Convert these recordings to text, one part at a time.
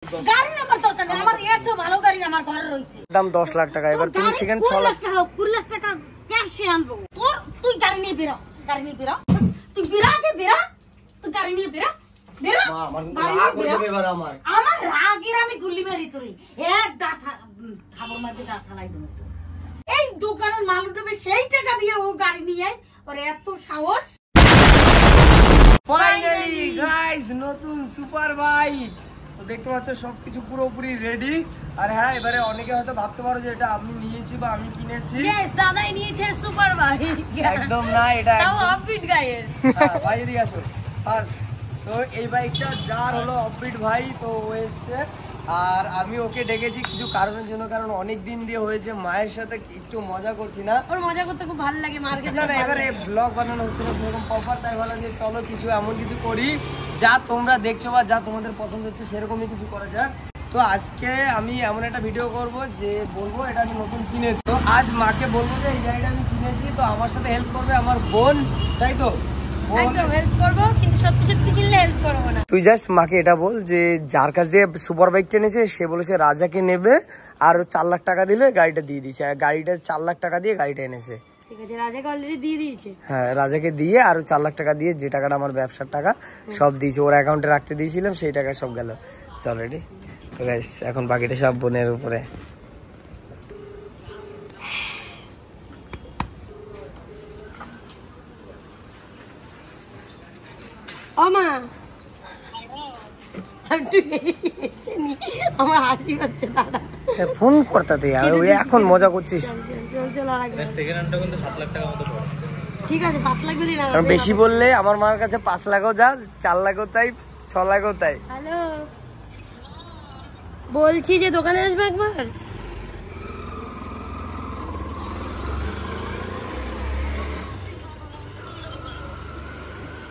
গাড়ি নাম্বার দরকার নেই, আমার এর চেয়ে ভালো গাড়ি আমার ঘরে রয়েছে। দাম 10 লাখ টাকা। এবার তুমি সেখানে 6 লাখ টাকা, 20 লাখ টাকা ক্যাশে আনবো। তুই গাড়ি নিয়ে বেরো, গাড়ি নিয়ে বেরো, তুই বেরো, তুই গাড়ি নিয়ে বেরো। আমার রাগের আমি গুলি মারি তোরে এক খাবার মারতে দাঁত ফালাই দেবো। এই দোকানের মাল উঠবে সেই টাকা দিয়ে ও গাড়ি নিয়ে আয়, ওর এত সাহস। ফাইনালি গাইস নতুন সুপার বাইক দেখতে পাচ্ছ, সবকিছু পুরোপুরি রেডি। আর হ্যাঁ, এবারে অনেকে হয়তো ভাবতে পারো যে এটা আমি নিয়েছি বা আমি কিনেছি। यस, দাদাই নিয়েছে সুপার বাইক। একদম না, এটা তাও অফবিট গায়ের। হ্যাঁ ভাই, এদিকে আসো। ফার্স্ট তো এই বাইকটা যার হলো অফবিট ভাই, তো ও এসছে। আর আমি ওকে ডেকেছি কিছু কারণের জন্য, কারণ অনেক দিন দিয়ে হয়েছে মায়ের সাথে একটু মজা করছি না। ওর মজা করতে খুব ভালো লাগে, মার্কেট না এবারে ব্লগ বানানো হচ্ছে না সেরকম প্রপার, তাই ভালো যে চলো কিছু এমন কিছু করি যা তোমরা দেখছো বা যা তোমাদের পছন্দ হচ্ছে সেরকমই কিছু করা যাক। তো আজকে আমি এমন একটা ভিডিও করব যে বলবো এটা আমি নতুন কিনেছি। তো আজ মাকে বলবো যে এই গাড়িটা আমি কিনেছি, তো আমার সাথে হেল্প করবে আমার বোন, তাই তো? একদম হেল্প করবো, কিন্তু সত্যি সত্যি কিনলে হেল্প করবো না। তুই জাস্ট মাকে এটা বল যে যার কাছ দিয়ে সুপার বাইক কিনেছে সে বলেছে রাজাকে নেবে, আর 4 লাখ টাকা দিলে গাড়িটা দিয়ে দিয়েছে। গাড়িটা 4 লাখ টাকা দিয়ে গাড়িটা এনেছে। ঠিক আছে, রাজাকে অলরেডি দিয়ে দিয়েছে। হ্যাঁ, রাজাকে দিয়ে আর 4 লাখ টাকা দিয়ে, যে টাকাটা আমার ব্যবসার টাকা সব দিয়েছে, ওর অ্যাকাউন্টে রাখতে দিয়েছিলাম, সেই টাকা সব গেল। চল রেডি তো গাইস, এখন বাকিটা সব বোনের উপরে। ও মা, আমার হাসি পাচ্ছে দাদা। ফোন করতে তুই এখন মজা করছিস। ঠিক আছে, 5 লাখ দিলি না, বেশি বললে আমার মার কাছে 5 লাখও যা, 4 লাখও তাই, 6 লাখও তাই। হ্যালো, বলছি যে দোকানে আসবে একবার।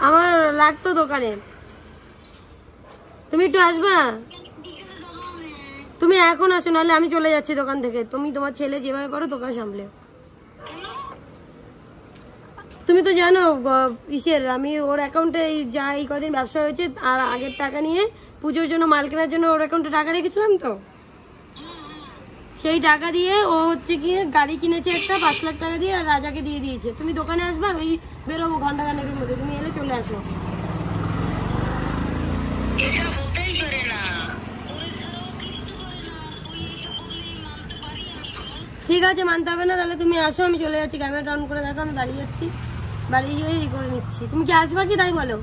আমার লাগতো দোকানে, তুমি একটু আসবা। তুমি এখন আসো, নাহলে আমি চলে যাচ্ছি দোকান থেকে। তুমি তোমার ছেলে যেভাবে পারো দোকান সামলে। তুমি তো জানো ইসের, আমি ওর অ্যাকাউন্টে যা এই কদিন ব্যবসা হয়েছে আর আগের টাকা নিয়ে পুজোর জন্য মাল কেনার জন্য ওর অ্যাকাউন্টে টাকা রেখেছিলাম, তো সেই টাকা দিয়ে ও হচ্ছে কি গাড়ি কিনেছে একটা 5 লাখ টাকা দিয়ে, আর রাজাকে দিয়ে দিয়েছে। তুমি দোকানে আসবা, আমি বেরোবো ঘন্টা খানেকের মধ্যে, তুমি এলে চলে আসো। ঠিক আছে, মানতে হবে না, তাহলে তুমি আসো, আমি চলে যাচ্ছি। ক্যামেরাটা অন করে দেখো, আমি বাড়ি যাচ্ছি, বাড়ি গিয়ে এই করে নিচ্ছি। তুমি কি আসবা কি তাই বলো?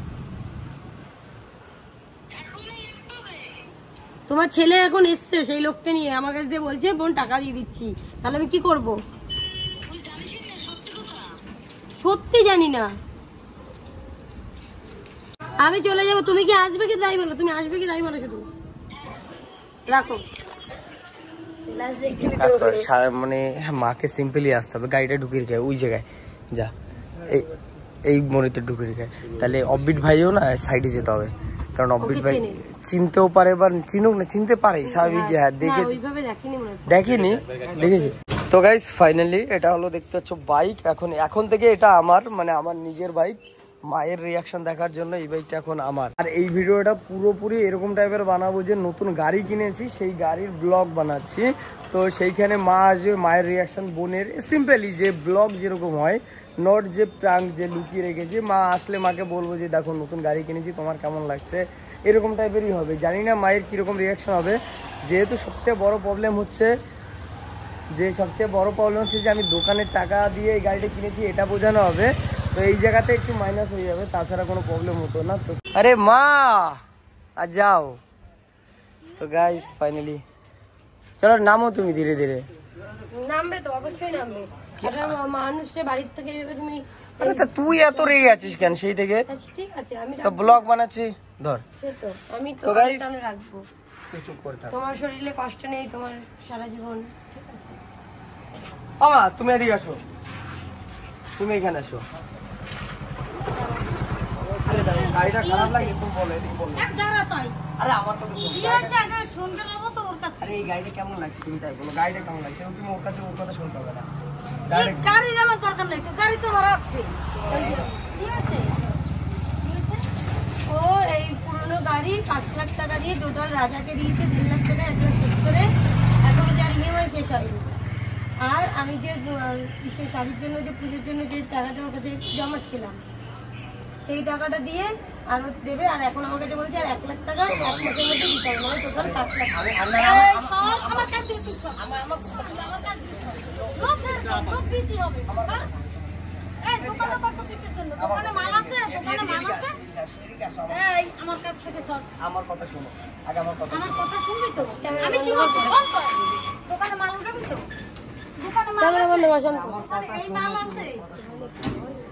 তোমার ছেলে এখন এসছে সেই লোককে নিয়ে, আমার কাছে দিয়ে বলছে বোন টাকা দিয়ে দিচ্ছি, তাহলে আমি কি করব? সত্যি জানি না, আমি চলে যাবো। তুমি কি আসবে কি তাই বলো, তুমি আসবে কি তাই বলো, শুধু রাখো। মানে মাকে সিম্পলি আসতে হবে, গাড়িটা ঢুকিয়ে রেখে ওই জায়গায় যা, এই মরিতে ঢুকিয়ে রেখে, তাহলে অফবিট ভাইও না সাইডে যেতে হবে, কারণ অফবিট ভাই চিনতেও পারে বা চিনুক না, চিনতে পারে স্বাভাবিক। হ্যাঁ দেখেছি, দেখেছি। তো গাইস ফাইনালি এটা হলো, দেখতে পাচ্ছ বাইক। এখন থেকে এটা আমার, মানে আমার নিজের বাইক। মায়ের রিয়াকশন দেখার জন্য এই বাইকটা এখন আমার। আর এই ভিডিওটা পুরোপুরি এরকম টাইপের বানাবো যে নতুন গাড়ি কিনেছি সেই গাড়ির ব্লগ বানাচ্ছি। তো সেইখানে মা আসবে, মায়ের রিয়াকশন, বোনের সিম্পলি যে ব্লগ যেরকম হয়, নট যে প্রাঙ্ক যে লুকিয়ে রেখেছি। মা আসলে মাকে বলবো যে দেখো নতুন গাড়ি কিনেছি, তোমার কেমন লাগছে, এরকম টাইপেরই হবে। জানি না মায়ের কীরকম রিয়াকশন হবে, যেহেতু সবচেয়ে বড় প্রবলেম হচ্ছে যে আমি দোকানের টাকা দিয়ে এই গাড়িটা কিনেছি, এটা বোঝানো হবে। তো এই জায়গাতে একটু মাইনাস হয়ে যাবে, তাছাড়া কোনো প্রবলেম হতো না। তো আরে মা আর যাও। তো গাইস ফাইনালি চলো নামো, তুমি ধীরে ধীরে নামবে তো, অবশ্যই নামবে। মানুষের বাড়ির থেকে তুমি, আরে তা তুই এত রেগে আছিস কেন সেই থেকে? ঠিক আছে, আমি তো ব্লগ বানাচ্ছি, ধর। সে তো আমি তো গাইস রাখবো, তুই চুপ করে থাক, তোমার শরীরে কষ্ট নেই, তোমার সারা জীবন। ঠিক আছে মামা, তুমি এদিকে আসো, তুমি এখানে আসো। গাড়িটা খারাপ লাগে তুমি বলো, এদিকে বলো। আরে আমার কথা শুনতে নেবো তো ওর কাছে। আরে এই গাড়িটা কেমন লাগছে তুমি তাই বলো, গাড়িটা কেমন লাগছে তুমি ওর কাছে, ওর কথা শুনতে হবে না। গাড়ির আমার দরকার নেই, তো গাড়ি তো আমার আছে। ঠিক আছে, ও এই পুরনো গাড়ি 5 লাখ টাকা দিয়ে টোটাল রাজাকে দিয়েছে 1.5 লাখ টাকা, 1 লাখ শেষ করে এখনো যার ইএমআই শেষ হয়নি। আর আমি যে শাড়ির জন্য যে পুজোর জন্য যে টাকাটা ওর কাছে জমাচ্ছিলাম সেই টাকাটা দিয়ে আরো দেবে। আর এখন আমার কাছে বলছে আর 1 লাখ টাকা 1 মাসের মধ্যে দিতে হবে, মানে টোটাল 5 লাখ। আমার কাছে আমার কাছ থেকে সব আমার কথা শোনো, আগে আমার কথা শুনবি তো? আমি কি বলছি? দোকানে মাল উঠাবি তো? দোকানে মাল বন্ধ বসান এই মাল আছে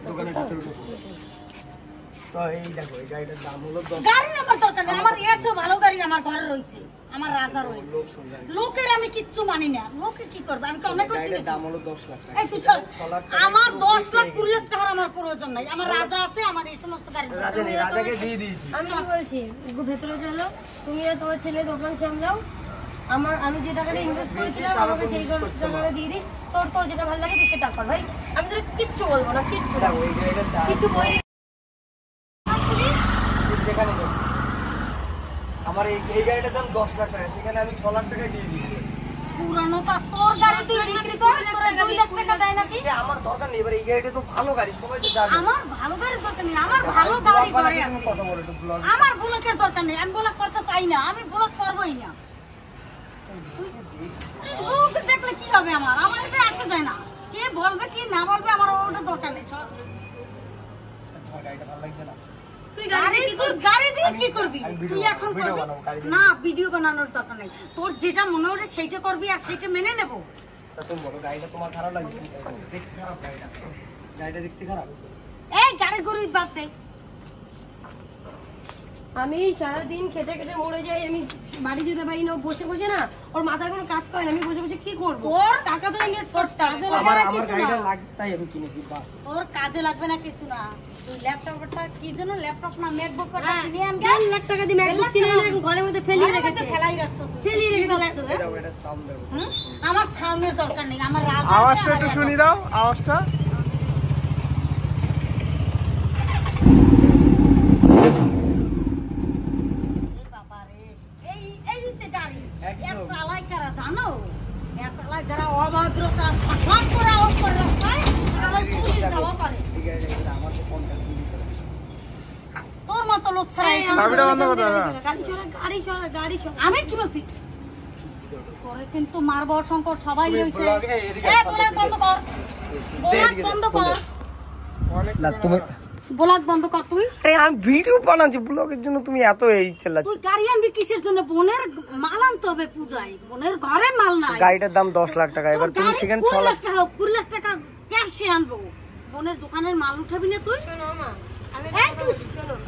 দোকানে তো এই দেখো এই গাড়িটার দাম হলো 10 গাড়ি নাম্বার দরকার নেই, আমার এর চেয়ে ভালো গাড়ি আমার ঘরে রয়েছে, আমার রাজা রয়েছে। লোকের আমি কিচ্ছু মানি না, লোকে কি করবে? আমি তো অনেক করছি। গাড়িটার দাম হলো 10 লাখ টাকা। এই সুশাল, আমার 10 লাখ 20 লাখ টাকার আমার প্রয়োজন নাই, আমার রাজা আছে, আমার এই সমস্ত গাড়ি রাজা নেই, রাজাকে দিয়ে দিয়েছি। আমি কি বলছি, ভেতরে চলো, তুমি আর তোমার ছেলে দোকান সামলাও। আমি যে টাকাটা ইনভেস্ট করেছিলাম আমাকে সেই টাকাটা দিয়ে দিস। তোর যেটা ভালো লাগে তুই সেটা কর ভাই, আমি তোর কিচ্ছু বলবো না, কিচ্ছু না, ওই গাড়িটার দাম কিছু বলি। যেখানে যাবো আমার এই গাড়িটার দাম 10 লাখ টাকা, সেখানে আমি 6 লাখ টাকা দিয়ে দিয়েছি। পুরানো তা তোর গাড়ি তুই বিক্রি কর, তোর 2 লাখ টাকা দেয় নাকি? আমার দরকার নেই, এবার এই গাড়িটা তো ভালো গাড়ি, সবাই তো জানে। আমার ভালো গাড়ির দরকার নেই, আমার ভালো গাড়ি ঘরে আছে। কথা বলে তো ব্লগ, আমার ব্লকের দরকার নেই, আমি ব্লক করতে চাই না, আমি ব্লক করবোই না। লোক দেখলে কি হবে? আমার এটা আসে যায় না, কে বলবে কি না বলবে আমার ওটা দরকার নেই। গাড়িটা ভালো লাগছে না? তুই গাড়ি দিয়ে কি করবি? তুই এখন না, ভিডিও বানানোর দরকার নেই, তোর যেটা মনে হচ্ছে সেইটা করবি আর সেইটা মেনে নেবো। তা তুমি বলো গাড়িটা তোমার খারাপ লাগছে? দেখতে খারাপ গাড়িটা দেখতে খারাপ? এই গাড়ি গরুই বাদ দে। আমি সারাদিন খেটে খেটে মরে যাই, আমি বাড়ি যেতে পারি না, বসে বসে না ওর মাথায় কোনো কাজ করে না, আমি বসে বসে কি করবো? ওর টাকা তো ইনভেস্ট করতে হবে, আমার গাড়িটা লাগবে তাই আমি কিনেছি। বাস ওর কাজে লাগবে না কিছু না। তুই ল্যাপটপটা কি জন্য, ল্যাপটপ না ম্যাকবুক কিনে আনগে 1 লাখ টাকা দিয়ে ম্যাকবুক কিনে এনে ঘরের মধ্যে ফেলিয়ে রেখেছে, ফেলাই রাখছো, ফেলিয়ে রেখেছো। এটা সাউন্ড দেবো। আমার সাউন্ডের দরকার নেই, আমার আওয়াজটা একটু শুনি দাও, আওয়াজটা। যারা অভদ্র কাজ করে আওয়াজ করে রাস্তায় তোর মতো লোক ছাড়া চাবিটা বন্ধ করে দাও। আমি কি বলছি পরে কিন্তু মারবো শঙ্কর সবাই রয়েছে। বন্ধ কর না তুমি ব্লগ বন্ধ কর। তুই আমি ভিডিও বানাচ্ছি ব্লগের জন্য, তুমি এত এই চেল্লাচ্ছ। তুই গাড়ি আনবি কিসের জন্য? বোনের মাল আনতে হবে পূজায়, বোনের ঘরে মাল নাই। গাড়িটার দাম 10 লাখ টাকা, এবার তুমি সেখানে 6 লাখ টাকা 20 লাখ টাকা ক্যাশে আনবো। বোনের দোকানের মাল উঠাবি না তুই?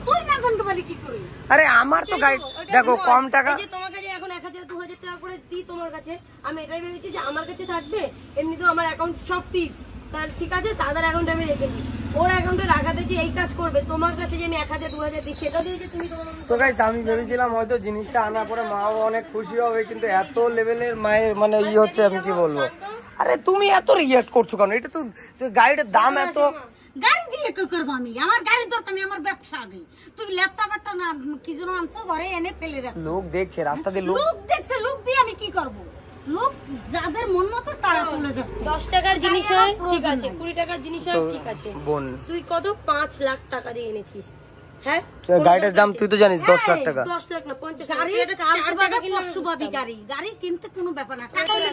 তুই না জানতে পারলি কি করি? আরে আমার তো গাড়ি দেখো কম টাকা, তোমার কাছে এখন 1000 2000 টাকা করে দিই তোমার কাছে, আমি এটাই ভেবেছি যে আমার কাছে থাকবে, এমনিতেও আমার অ্যাকাউন্ট সব ফিক্স, তার ঠিক আছে তাদের অ্যাকাউন্টে আমি রেখে দিই, ওর অ্যাকাউন্টে রাখাতে যে এই কাজ করবে, তোমার কাছে যে আমি 1000 2000 দিই সেটা দিয়ে যে তুমি তোমার তো গাইস আমি ভেবেছিলাম হয়তো জিনিসটা আনার পরে মাও অনেক খুশি হবে, কিন্তু এত লেভেলের মায়ের মানে ই হচ্ছে, আমি কি বলবো। আরে তুমি এত রিঅ্যাক্ট করছো কেন? এটা তো গাড়িটার দাম এত, গাড়ি দিয়ে কি করবো আমি? আমার গাড়ির দরকার নেই, আমার ব্যবসা আগে। তুই ল্যাপটপ একটা না কি যেন আনছো ঘরে এনে ফেলে রাখ। লোক দেখছে রাস্তা দিয়ে, লোক দেখছে, লোক দিয়ে আমি কি করবো? লোক যাদের মন মতো তারা চলে যাচ্ছে। 10 টাকার জিনিস হয় ঠিক আছে, 20 টাকার জিনিস হয় ঠিক আছে, বোন তুই কত 5 লাখ টাকা দিয়ে এনেছিস? হ্যাঁ গাড়িটার দাম তুই তো জানিস 10 লাখ টাকা। 10 লাখ না 50 টাকা। গাড়ি কিনতে কোনো ব্যাপার না, টাকা হইলে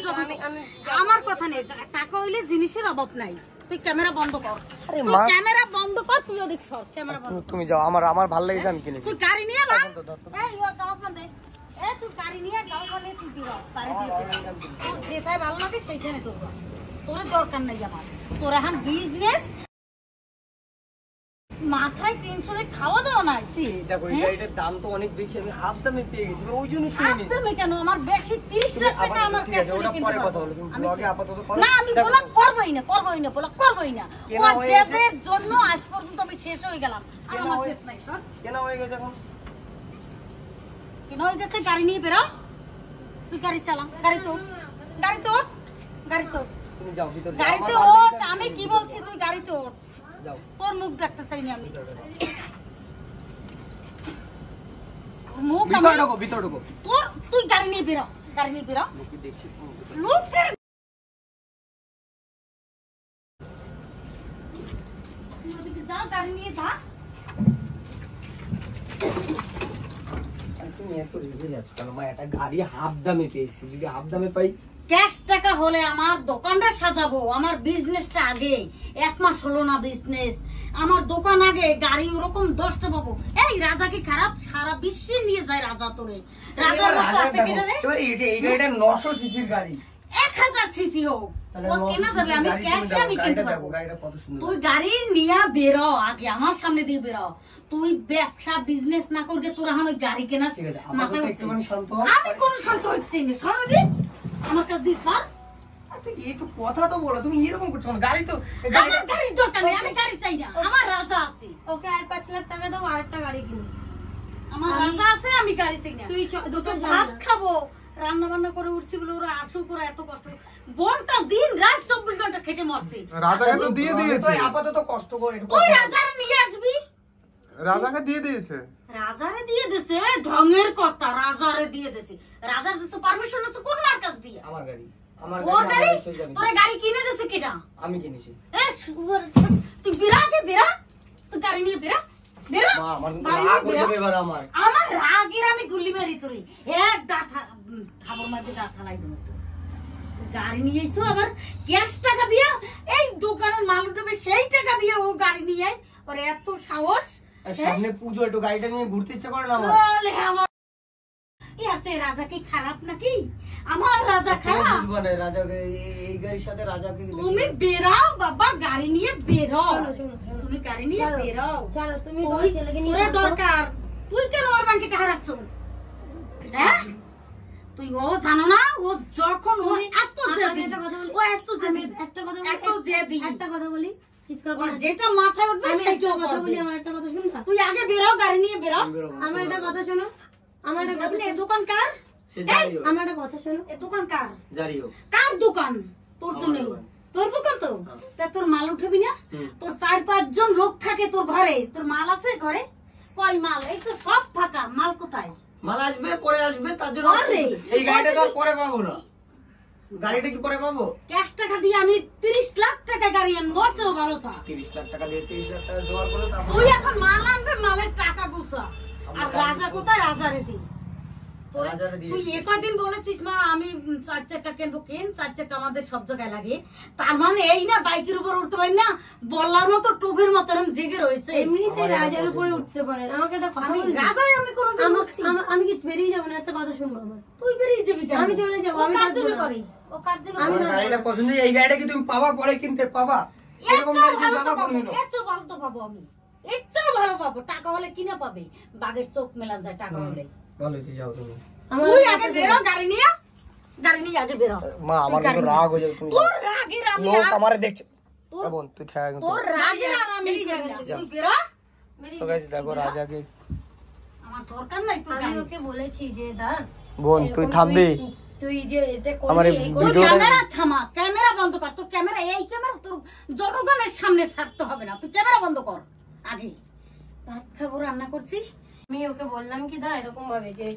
আমার কথা নেই, টাকা হইলে জিনিসের অভাব নাই। তুই ক্যামেরা বন্ধ কর, আরে তুই ক্যামেরা বন্ধ কর, তুই ওদিক সর, ক্যামেরা বন্ধ। তুমি যাও, আমার ভালো লেগেছে আমি কিনেছি। তুই গাড়ি নিয়ে না, এই ও যাও বন্ধে, তুই গাড়ি নিয়ে যাও বলে তুই দিও বাড়ি দিয়ে তোর যেটাই ভালো লাগে সেইখানে তোর দরকার নাই আমার। তোর এখন বিজনেস মাথায় টেনশনে খাওয়া দাওয়া নাই। দেখো এই গাড়িটার দাম তো অনেক বেশি, আমি হাফ দামে পেয়ে গেছি, ওই জন্য কিনে নিয়েছি। তুমি কেন আমার বেশি 30 লাখ টাকা আমার ঠিক আছে, ওটা পরে কথা হলো, তুমি ব্লগে আপাতত করো না। আমি ব্লগ করবই না ব্লগ করবই না। ওর জেবের জন্য আজ পর্যন্ত আমি শেষ হয়ে গেলাম, আর আমার জেব নাই। সর কেন হয়ে গেছে এখন? কেন হয়ে গেছে? গাড়ি নিয়ে বেরো, তুই গাড়ি চালা, গাড়ি তো তুমি যাও ভিতরে, গাড়িতে ওঠ। আমি কি বলছি, তুই গাড়িতে ওঠ, যাও। তোর মুখ দেখতে চাই না আমি। মুখ ভিতর ঢোকো তোর তুই গাড়ি নিয়ে বেরো দেখছি লোকের তুই ওদিকে যা গাড়ি নিয়ে যা তুমি এত রেগে যাচ্ছ কেন মা? একটা গাড়ি হাফ দামে পেয়েছি, যদি হাফ দামে পাই ক্যাশ টাকা হলে আমার দোকানটা সাজাবো, আমার বিজনেসটা আগে 1 মাস হলো না বিজনেস, আমার দোকান আগে, গাড়ি ওরকম 10টা পাবো। এই রাজা কি খারাপ? সারা বিশ্বে নিয়ে যায় রাজা তোরে। রাজার মতো আছে কিনা রে? এবার এই গাড়িটা 900 সিসির গাড়ি, 1000 সিসি হোক ও কেনা যাবে, আমি ক্যাশে আমি কিনতে পারবো। গাড়িটা কত সুন্দর। তুই গাড়ি নিয়ে বেরো আগে, আমার সামনে দিয়ে বেরো। তুই ব্যবসা বিজনেস না করবে তোর এখন ওই গাড়ি কেনা ঠিক আছে, মাথায় আমাকে উঠছে। একটুখানি শান্ত হও। আমি কোন শান্ত হচ্ছি না, সর রে আমার কাছে দিয়ে সর। আচ্ছা, একটু কথা তো বলো, তুমি এরকম করছো কেন? গাড়ি তো আমার গাড়ির দরকার নেই, আমি গাড়ি চাই না, আমার রাজা আছে। ওকে আর 5 লাখ টাকা দাও, আরেকটা গাড়ি কিনো। আমার রাজা আছে, আমি গাড়ি চাই না। তুই দুটো ভাত খাবো, রান্না বান্না করে উঠছি বলে ওরা আসুক, ওরা এত কষ্ট বোনটা দিন রাত 24 ঘন্টা খেটে মরছে। রাজাকে তো দিয়ে দিয়েছে, আপাতত কষ্ট করে একটু তুই কথা বলো। রাজারে নিয়ে আসবি, রাজাকে দিয়ে দিয়েছে। রাজারে দিয়ে দিছে ঢঙের কথা, রাজারে দিয়ে দিছে। রাজার দিছে পারমিশন আছে কোন মার কাছ দিয়ে? আমার গাড়ি, আমার ওর গাড়ি, গাড়ি? আমার চলে যাবে। তোরে গাড়ি কিনে দিছে কিটা? আমি কিনেছি। এ শুয়োর, তুই বিরাগে বিরা, তুই গাড়ি নিয়ে বিরা বিরা। মা, আমার গাড়ি রাগ নিয়ে হয়ে যাবে বিরা। এবার আমার। আমার রাগের আমি গুলি মারি তোরে, এক দাঁত খাবার মারতে দাঁত ফালাই দেবো। গাড়ি নিয়ে এসো আবার ক্যাশ টাকা দিয়ে, এই দোকানের মাল উঠবে সেই টাকা দিয়ে ও গাড়ি নিয়ে আয়। ওর এত সাহস। আর সামনে পুজো, একটু গাড়িটা নিয়ে ঘুরতে ইচ্ছা করে না আমার। বলে আমার এই আছে, রাজা কি খারাপ নাকি? আমার রাজা কেন খারাপ? বুঝবো না রাজাকে? এই গাড়ির সাথে রাজাকে তুমি বেরাও বাবা, গাড়ি নিয়ে বেরাও। শোনো, শোনো, শোনো। তুমি গাড়ি নিয়ে চলো, বেরাও। চলো, তুমি তুই তোমার ছেলেকে নিয়ে তোরে থাকো। দরকার, তুই কেন ওর ব্যাংকে টাকা রাখছো? হ্যাঁ? তুই ও জানো না, ও যখন ও এত জেদি, একটা কথা বলি, ও এত জেদি, একটা কথা এত জেদি। একটা কথা বলি, চিৎকার ওর করে যেটা মাথায় উঠবে আমি একটা সেটা কথা বলি, করবে। আমার একটা কথা শুনবা? তুই আগে বেরাও, গাড়ি নিয়ে বেরাও। আমার একটা কথা শোনো, আমার একটা কথা এ দোকান কার? সে যাই হোক, আমার একটা কথা শোনো। এ দোকান কার? যাই হোক। কার দোকান? তোর তো আমার নেই। দোকান। তোর দোকান তো? তা তোর মাল উঠবি না? হুম। তোর 4-5 জন লোক থাকে তোর ঘরে, তোর মাল আছে ঘরে? কই মাল? এই তো সব ফাঁকা, মাল কোথায়? মাল আসবে, পরে আসবে, তার জন্য আরে, এই গাড়িটা তো আর পরে পাবো না। গাড়িটা কি পরে পাবো? ক্যাশ টাকা দিয়ে আমি 30 লাখ টাকা গাড়ি আনবো, ওর চেয়েও ভালো তা। 30 লাখ টাকা দিয়ে 30 লাখ টাকা জোগাড় করে তারপর তুই এখন মাল আনবে, মালের টাকা বুঝা। আর রাজা কোথায়? রাজারে দি। তোরে- রাজারে দিয়েছি। তুই একদিন বলেছিস মা আমি 4 চাকা কিনবো, 4 চাকা আমাদের সব জায়গায় লাগে। তার মানে এই না বাইকের উপর উঠতে পারি না, বল্লার মতো টুপির মতো এরকম জেগে রয়েছে। এমনিতে রাজার উপরে উঠতে পারেন। আমাকে একটা কথা আমি বলবি? রাজাই আমি কোনোদিন উঠছি? আমি কি বেরিয়ে যাবো না? একটা কথা শুনবো আমার। তুই বেরিয়ে যাবি কেন? আমি চলে যাবো, ও আমি কার থাকবো জন্য না। করে? ও কার জন্য আমি করে? আমার গাড়িটা পছন্দ, এই গাড়িটা কি তুমি পাবা? পরে কিনতে পাবা? এর এরকম চেয়েও গাড়ি ভালো পাবা তো পাবো, কোনোদিনও? এর চেয়েও ভালো তো পাবো আমি। এর চেয়েও ভালো পাবো, টাকা হলে কিনে পাবে। বাঘের চোখ মেলান যায় টাকা হলে। ভালো হয়েছে, যাও তুমি। আমার তুই আগে বেরো, গাড়ি নিয়ে আগে বেরো। মা, আমার তুই গাড়ি কিন্তু নিয়ে। রাগ হয়ে যাবে, তুমি তোর রাগের আমি লোক আর- আমারে দেখছে। তোর- বোন তুই ঠেকা কিন্তু। তোর রাগের আর আমি করি না। তুই বেরো। তো গাইস দেখো রাজাকে। আমার দরকার নাই তোর আমি গাড়ি। ওকে বলেছি যে দাঁড় বোন তুই থামবি? তুই যে এটা আমার এই করবি, এই তুই ভিডিওটা- ক্যামেরা থামা, ক্যামেরা বন্ধ কর। তোর ক্যামেরা, এই ক্যামেরা তোর জনগণের সামনে ছাড়তে হবে না। তুই ক্যামেরা বন্ধ কর আগে। ভাত খাবো, রান্না করছি। আমি ওকে বললাম কি দা এরকম ভাবে যে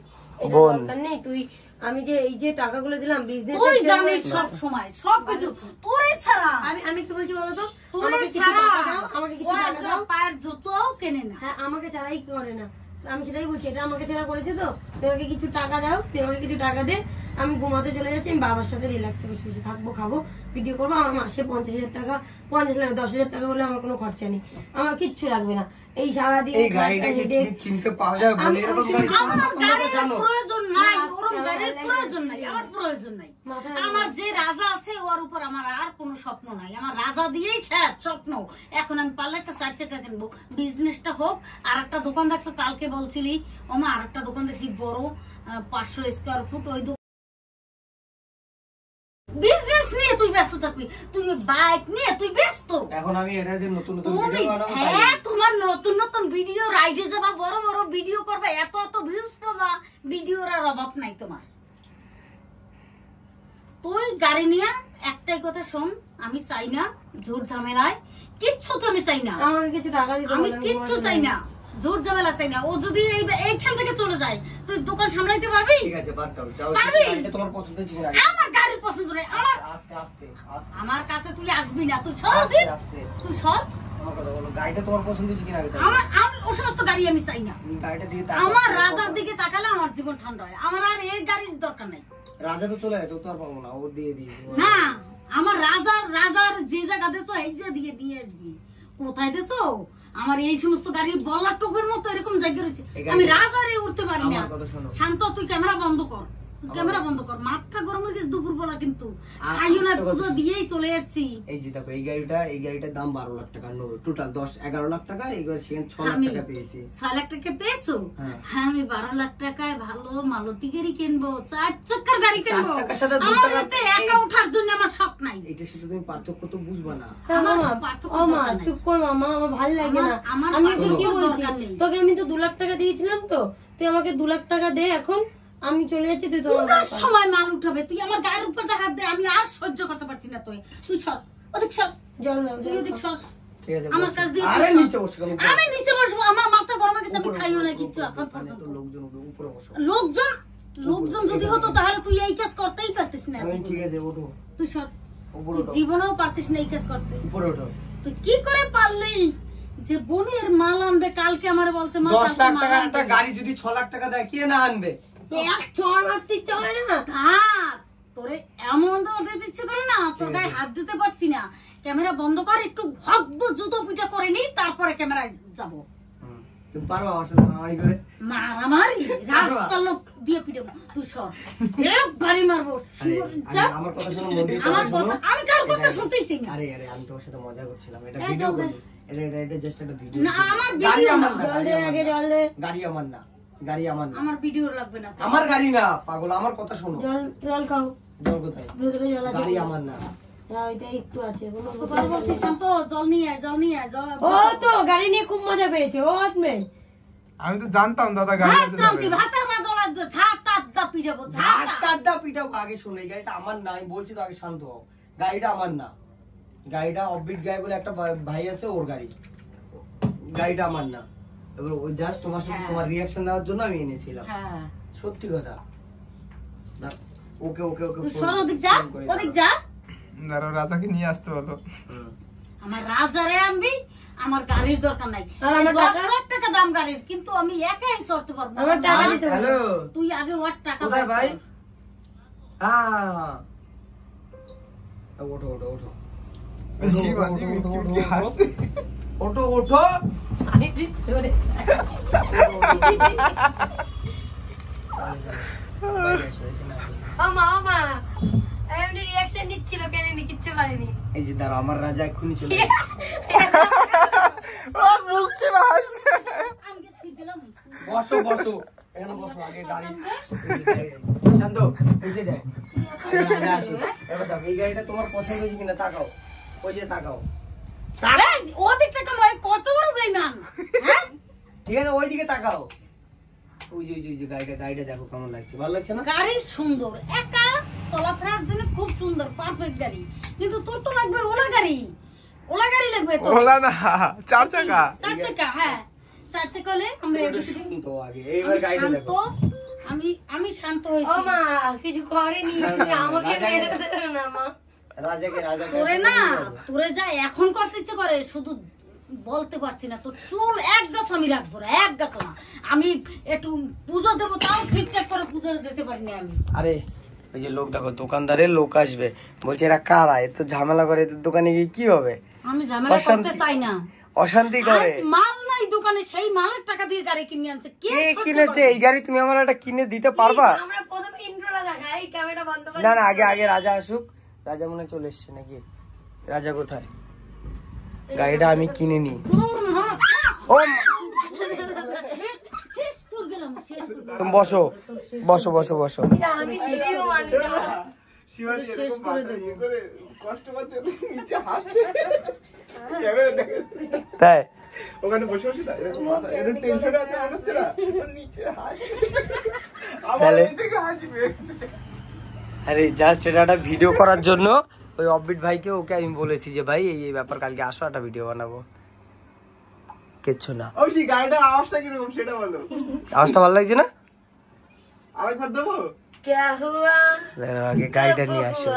এটা বোন। দরকার নেই, তুই আমি যে এই যে টাকাগুলো দিলাম বিজনেস তুই জানিস সব সময় সবকিছু তোরে ছাড়া। আমি কি বলছি বলো তো? তোরে আমাকে কিছু ছাড়া টাকা দাও, আমাকে কিছু ও টাকা একটা দাও। পায়ের জুতোও কেনে না। হ্যাঁ, আমাকে ছাড়াই করে না। আমি সেটাই বলছি, এটা আমাকে ছাড়া করেছে তো। তোমাকে কিছু টাকা দাও, তোমাকে কিছু টাকা দে, আমি ঘুমাতে চলে যাচ্ছি। আমি বাবার সাথে রিল্যাক্সে বসে বসে থাকবো, খাবো, ভিডিও করবো। আমার মাসে 50,000 টাকা, 50 লাখ 10,000 টাকা হলে আমার কোনো খরচা নেই, আমার কিচ্ছু লাগবে না। এই সারাদিন এই গাড়িটা কি তুমি কিনতে পাওয়া যাবে? বলে এরকম গাড়ি আমার তোমরা তো গাড়ির জানো। প্রয়োজন নাই, না, ওরম আমার গাড়ির লাগে প্রয়োজন না। নাই, আমার প্রয়োজন নাই। মাথায় আমার যে রাজা আছে ওর উপর আমার আর কোনো স্বপ্ন নাই। আমার রাজা দিয়েই শেষ স্বপ্ন। এখন আমি পারলে একটা 4 চাকা কিনবো, বিজনেসটা হোক। আর একটা দোকান দেখছো কালকে বলছিলি, ওমা আর একটা দোকান দেখছি বড় 500 স্কোয়ার ফুট, ওই বিজনেস নিয়ে তুই ব্যস্ত থাকবি। তুই বাইক নিয়ে তুই ব্যস্ত। এখন আমি এটা যে নতুন নতুন তুমি ভিডিও বানাবো তাই। হ্যাঁ, তোমার নতুন নতুন ভিডিও, রাইডে যাবা, বড় বড় ভিডিও করবে, এত এত ভিউজ পাবা, ভিডিওর আর অভাব নাই তোমার। তুই গাড়ি নিয়ে একটাই কথা শোন, আমি চাই না ঝুট ঝামেলায়, কিচ্ছু তো আমি চাই না। আমাকে কিছু টাকা দিতে আমি বললাম, কিচ্ছু ঘুমাতে চাই না। জোর ঝামেলা চাই না। ও যদি এইখান থেকে চলে যায় তুই দোকান সামলাইতে পারবি? ঠিক আছে বাদ দাও, যাও। পারবি? গাড়িটা তোমার পছন্দ হয়েছে কিনা? আমার গাড়ির পছন্দ নেই। আস্তে আস্তে আস্তে আমার কাছে তুই আসবি না, তুই সর। আস্তে আস্তে তুই সর। আমার কথা বলো, গাড়িটা তোমার পছন্দ হয়েছে কিনা? আমি ও সমস্ত গাড়ি আমি চাই না। তুমি গাড়িটা দিয়ে আমার রাজার দিকে তাকালে আমার জীবন ঠান্ডা হয়। আমার আর এই গাড়ির দরকার নাই। রাজা তো চলে গেছে, ও তো আর পাবো না, ও দিয়ে দিয়েছে। না, আমার রাজার যে জায়গা দেছো এই যে দিয়ে আসবি। কোথায় দেছো? আমার এই সমস্ত গাড়ি বল্লা টোপের মতো এরকম জায়গা রয়েছে, আমি রাজারে উঠতে পারি না। শান্ত, তুই ক্যামেরা বন্ধ কর, ক্যামেরা বন্ধ কর। মাথা গরম হয়ে গেছে দুপুর বেলা, কিন্তু খাইও না, পুজো দিয়েই চলে যাচ্ছি। এই যে দেখো, এই গাড়িটার দাম 12 লাখ টাকা, টোটাল 11 লাখ টাকা। এইবার সেখানে 6 লাখ টাকা পেয়েছি। 6 লাখ টাকা পেয়েছো? হ্যাঁ, আমি 12 লাখ টাকায় ভালো মালতী গাড়ি কিনবো, 4 চাকার গাড়ি কিনবো। আমার এতে একা ওঠার জন্য আমার শখ নাই। এটার সাথে তুমি পার্থক্য তো বুঝবা না। চুপ কর মামা, আমার ভালো লাগে না। আমি তো কি বলছি, তোকে আমি তো 2 লাখ টাকা দিয়েছিলাম, তো তুই আমাকে 2 লাখ টাকা দে, এখন আমি চলে যাচ্ছি। তুই তোর সময় মাল উঠাবে, তুই আমার গায়ের উপর হাত দে, আমি আর সহ্য করতে পারছি না। তুই সর, ওদিক সর, জল দাও, তুই ওদিক সর। ঠিক আছে, আমার কাছ দিয়ে আরে নিচে বসো। আমি নিচে বসবো, আমার মাথা গরম হয়ে গেছে, আমি খাইও না কিছু এখন পর্যন্ত। লোকজন উপরে বসো। লোকজন যদি হতো তাহলে তুই এই কাজ করতেই পারতিস না। ঠিক আছে, ওঠো। তুই সর, তুই জীবনেও পারতিস না এই কাজ করতে। উপরে ওঠো। তুই কি করে পারলি যে বোনের মাল আনবে? কালকে আমার বলছে 10 লাখ টাকার একটা গাড়ি যদি 6 লাখ টাকা দেয়, কে না আনবে? তোরে এমন ইচ্ছে করে না, তোর গায়ে হাত দিতে পারছি না। ক্যামেরা বন্ধ কর, একটু ভগ্ন জুতো পিটা করে নি, তারপরে ক্যামেরায় যাবো। পারো আমার সাথে মারামারি করে? মারামারি রাস্তার লোক দিয়ে পিটাবো। তুই সর, বাড়ি মারবো। আমার কথা শোনো, আমি কার কথা শুনতেইছি না। আরে আমি তোমার সাথে মজা করছিলাম, এটা ভিডিও করি। এটা জাস্ট একটা ভিডিও। না, আমার ভিডিও না। জল দে আগে, জল দে। গাড়ি আমার না, গাড়ি আমার না। আমার ভিডিও লাগবে না। আমার গাড়ি না পাগল, আমার কথা শোনো। জল খাও। জল কোথায়? ভেতরে জল আছে। গাড়ি আমার না। এটা একটু আছে। শান্ত, জল নিয়ে আয়, জল নিয়ে আয়। ও তো গাড়ি নিয়ে খুব মজা পেয়েছে ও। আমি তো জানতাম দাদা গাড়ি ভাতের বাজল আসবে, ঝাড় টাড় পিটাবো, ঝাড় পিটাবো। আগে শোনো, এই গাড়িটা আমার না, আমি বলছি তো, আগে শান্ত হও। গাড়িটা আমার না, গাড়িটা অফবিট গাই বলে একটা ভাই আছে, ওর গাড়ি। গাড়িটা আমার না। এবার ওই জাস্ট তোমার সাথে তোমার রিয়াকশন দেওয়ার জন্য আমি এনেছিলাম। সত্যি কথা। ওকে ওকে ওকে, তুই সর, ওদিক যা, ওদিক যা। রাজাকে নিয়ে আসতে বলো। আমার রাজারে আনবি, আমার গাড়ির দরকার নাই। 10 লাখ টাকা দাম গাড়ির, কিন্তু আমি একাই চড়তে পারবো না। আমার টাকা দিতে হবে। হ্যালো, তুই আগে ওর টাকা কোথায় ভাই? হ্যাঁ, ওঠো ওঠো ওঠো। ওঠো ওঠো। এই যে দাঁড়া, আমার রাজা এক্ষুনি চলে বসো বসো, এখানে বসো। আগে গাড়ি শান্ত, এই যে দেখ, এবার দেখো, এই গাড়িটা তোমার পছন্দ হয়েছে কিনা তাকাও। ওই যে তাকাও, ওদিক থেকে কত বড় বেইমান। ঠিক আছে, ওই দিকে তাকাও। ওই যে গাড়িটা দেখো কেমন লাগছে, ভালো লাগছে না? গাড়ি সুন্দর, একা চলাফেরার জন্য খুব সুন্দর, পারফেক্ট গাড়ি। কিন্তু তোর তো লাগবে ওলা গাড়ি লাগবে তো। ওলা না, 4 চাকা। 4 চাকা, হ্যাঁ 4 চাকা হলে আমরা তো আগে এইবার গাড়িটা দেখো। আমি শান্ত হইছি। ও মা কিছু করেনি, তুমি আমাকে মেরে দিলে না মা। রাজাকে তোরে যা এখন করতে ইচ্ছে করে, শুধু বলতে পারছি না। তোর চুল এক গাছ আমি রাখবো না, এক গাছ না। আমি একটু পুজো দেবো, তাও ঠিকঠাক করে পুজো দিতে পারিনি আমি। আরে ওই যে লোক দেখো, দোকানদারের লোক আসবে, বলছে এরা কারা, এত ঝামেলা করে, এদের দোকানে গিয়ে কি হবে? আমি ঝামেলা করতে চাই না, অশান্তি করে। মাল নাই দোকানে, সেই মালের টাকা দিয়ে গাড়ি কিনে আনছে। কে কিনেছে এই গাড়ি? তুমি আমার একটা কিনে দিতে পারবা? আমরা প্রথমে ইন্ট্রোটা দেখাই, ক্যামেরা বন্ধ করে। না আগে রাজা আসুক। রাজা মনে চলে এসছে নাকি? রাজা কোথায়? গাড়িটা আমি কিনে নি। ও তুমি বসো বসো বসো বসো। আমি ভিডিও তাই ওখানে বসে বসে না, এরকম মাথা এরকম টেনশনে আছে, মনে হচ্ছে না নিচে হাসি, আমার দিকে হাসি পেয়েছে। আরে জাস্ট এটা একটা ভিডিও করার জন্য ওই অফবিট ভাইকে, ওকে আমি বলেছি যে ভাই এই ব্যাপার, কালকে আসো একটা ভিডিও বানাবো। কিচ্ছু না। ওই সেই গাড়িটার আওয়াজটা কিরকম সেটা বলো। আওয়াজটা ভালো লাগছে না? আরেকবার দেবো? क्या हुआ আগে গাড়িটা নিয়ে আসো।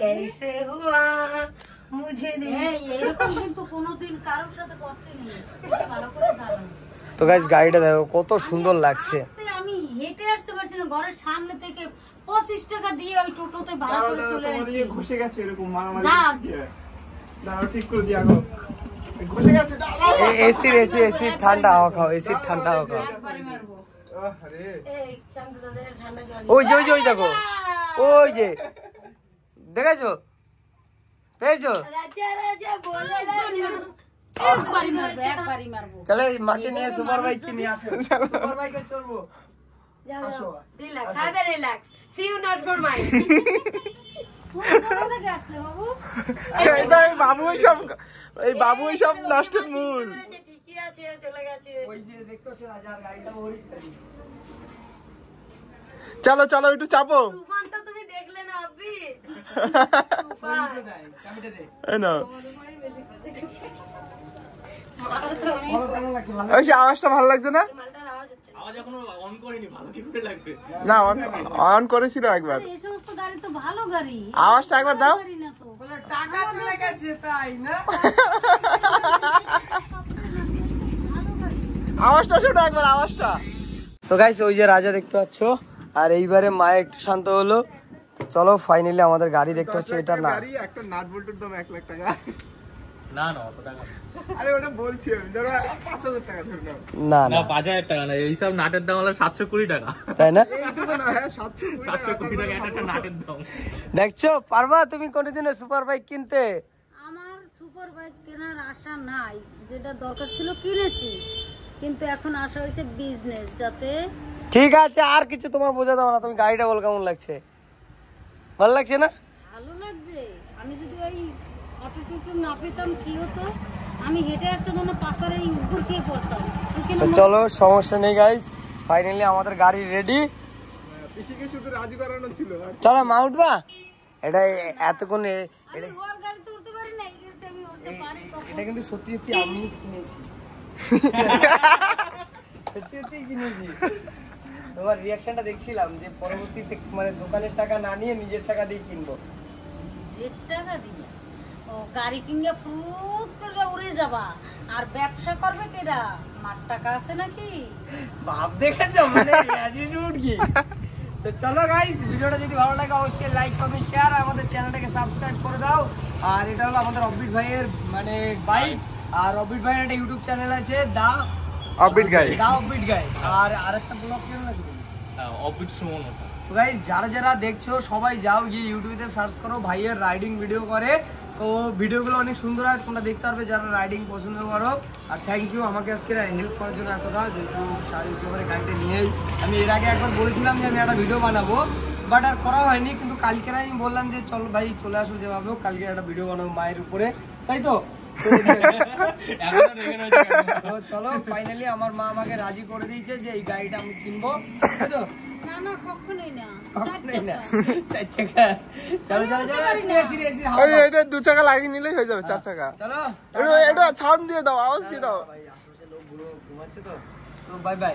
कैसे हुआ मुझे এরকম কিন্তু কোনোদিন কারোর সাথে করতেনি, ভালো করে জানো। তো গাইস গাড়িটা দেখো কত সুন্দর লাগছে। আমি হেঁটে আসতে পারছি না, ঘরের সামনে থেকে 25 টাকা দিয়ে ওই টোটোতে ভাড়া করে চলে আসছি। ঘষে গেছে এরকম মারামারি। যা। দাঁড়াও ঠিক করে দিয়া গো। ঘষে গেছে। এসি ঠান্ডা হাওয়া খাও, এসির ঠান্ডা হাওয়া খাও। একবারে মারবো। আরে এই চান্দু দাদের ঠান্ডা জল ওই যে দেখো, ওই যে দেখেছো, পেয়েছো? রাজা রাজা বলে রাজা একবারই মারবো, একবারই মারবো। চলো এই মাকে নিয়ে সুপার বাইক নিয়ে আসো, সুপার বাইকে চলবো। যাও রিল্যাক্স হবে relax see you not for my তুমি কোথা থেকে আসলে বাবু? এই বাবু সব নষ্টের মূল। ঠিকই আছে চলে গেছে ওই যে দেখতেছো রাজার গাড়িটা ওই চলো চলো একটু চাপো। তুফান তো তুমি দেখলে না আব্বি তুফান চাবিটা দে। এই নাও। ভালো ওই যে আওয়াজটা ভালো লাগছে না? মালটার আওয়াজ হচ্ছে না অন করেছিল একবার। এই সমস্ত গাড়ি তো ভালো গাড়ি, আওয়াজটা একবার দাও। গাড়ি না তো। বলে টাকা চলে গেছে তাই না? আওয়াজটা শোনো একবার আওয়াজটা। তো গাইস ওই যে রাজা দেখতে পাচ্ছ, আর এইবারে মায়ে একটু শান্ত হলো। তো চলো ফাইনালি আমাদের গাড়ি দেখতে হচ্ছে, এটা না গাড়ি একটা নাট বল্টুর দাম 1 লাখ টাকা। না না অত টাকা আরে ওটা বলছি আমি, ধরো 5000 টাকা ধরে নাও। না না না 5000 টাকা না, এইসব নাটের দাম হলো 720 টাকা। তাই না? এইটুকু না, হ্যাঁ 720 720 টাকা একটা নাটের দাম। দেখছো পারবা তুমি কোনোদিনও সুপার বাইক কিনতে? আমার সুপার বাইক কেনার আশা নাই, যেটা দরকার ছিল কিনেছি, কিন্তু এখন আশা হয়েছে বিজনেস, যাতে ঠিক আছে, আর কিছু তোমার বোঝা দাও না। তুমি গাড়িটা বল কেমন লাগছে? ভালো লাগছে না? ভালো লাগছে। আমি যদি ওই অটো টুটু না পেতাম কি হতো, আমি হেঁটে আসার জন্য পাশারে উপর খেয়ে পড়তাম। তো চলো সমস্যা নেই গাইস, ফাইনালি আমাদের গাড়ি রেডি। পিসিকে শুধু রাজি করানো ছিল। চলো মা উঠবা। এটা এতক্ষণ আমি ওর গাড়িতে উঠতে পারি না, এই গাড়িতে আমি উঠতে পারি। এটা কিন্তু সত্যি সত্যি আমি কিনেছি, সত্যি সত্যি কিনেছি। তোমার রিয়াকশনটা দেখছিলাম যে পরবর্তীতে মানে দোকানের টাকা না নিয়ে নিজের টাকা দিয়ে কিনবো। 1 টাকা দিয়ে ও গাড়ি কিনে ফুট করে উড়ে যাবা, আর ব্যবসা করবে কেডা? মার টাকা আছে নাকি? ভাব দেখেছো মানে অ্যাটিটিউড কি। তো চলো গাইস, ভিডিওটা যদি ভালো লাগে অবশ্যই লাইক কমেন্ট শেয়ার, আমাদের চ্যানেলটাকে সাবস্ক্রাইব করে দাও। আর এটা হলো আমাদের অবিট ভাইয়ের মানে বাইক, আর অবিট ভাইয়ের একটা ইউটিউব চ্যানেল আছে দা অফবিট গাই। দা অবিট গাই, আর আরেকটা ব্লগ চ্যানেল আছে। হ্যাঁ অবিট সুমন ওটা। তো গাইস যারা দেখছো সবাই যাও গিয়ে ইউটিউবে সার্চ করো, ভাইয়ের রাইডিং ভিডিও করে। তো ভিডিওগুলো অনেক সুন্দর হয়, তোমরা দেখতে পারবে যারা রাইডিং পছন্দ করো। আর থ্যাংক ইউ আমাকে আজকে হেল্প করার জন্য এতটা, যেহেতু সারি গাড়িটা নিয়েই আমি এর আগে একবার বলেছিলাম যে আমি একটা ভিডিও বানাবো, বাট আর করা হয়নি। কিন্তু কালকে আমি বললাম যে চল ভাই চলে আসো, যেভাবে হোক কালকে একটা ভিডিও বানাবো মায়ের উপরে, তাই তো? তো চলো ফাইনালি আমার মা আমাকে রাজি করে দিয়েছে যে এই গাড়িটা আমি কিনবো, তাই তো? না না কখনোই না। কখনোই না, 4 চাকা। চলো চলো চলো ওই এটা 2 চাকা লাগিয়ে নিলেই হয়ে যাবে 4 চাকা। চলো এটা সাউন্ড দিয়ে দাও, আওয়াজ দিয়ে দাও। ভাই আশেপাশে লোক ঘুমাচ্ছে তো, বাই বাই।